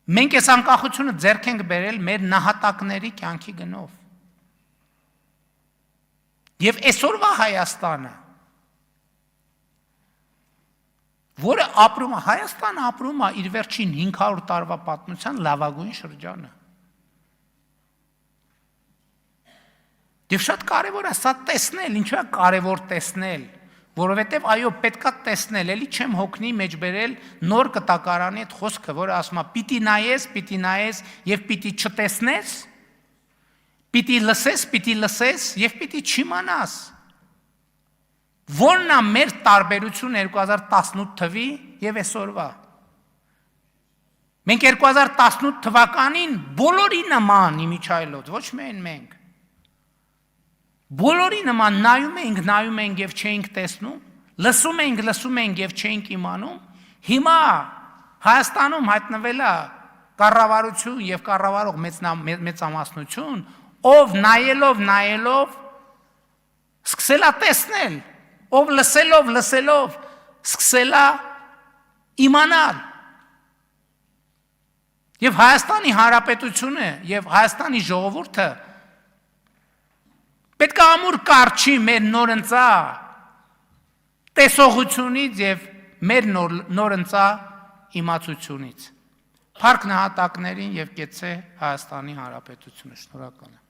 Մենք այս անկախությունը ձեռք ենք բերել մեր նահատակների կյանքի գնով։ Եվ այսօրվա Հայաստանը, որը ապրում է, Հայաստանը ապրում է իր վերջին 500 տարվա պատմության լավագույն շրջանը։ Եվ շատ կարևոր է սա տեսնել, ինչու է կարևոր տեսնել, որովհետև այո, պետքա տեսնել, էլի չեմ հոգնի մեջ բերել նոր կտակարանի այդ խոսքը, որը ասում է պիտի նայես եւ պիտի չտեսնես, պիտի լսես եւ պիտի չիմանաս։ Որն է մեր տարբերություն 2018 թվի եւ այսօրվա։ Մենք 2018 թվականին բոլորի նման իմիջայլոց, ոչ միայն մենք։ Բոլորի նման նայում ենք եւ չէինք տեսնում, լսում ենք եւ չէինք իմանում, հիմա Հայաստանում հայտնվել է կառավարություն եւ կառավարող մեծամասնություն, ով նայելով սկսել է տեսնել, ով լսելով սկսել է իմանալ։ Եվ Հայաստանի Հանրապետությունը եւ Հայաստանի ժողովուրդը պետք է ամուր կարճի մեր նորընծա տեսողությունից եւ մեր նորընծա իմացությունից։ Փառք նահատակներին եւ կեցցե Հայաստանի Հանրապետությունը։ Շնորհակալ եմ։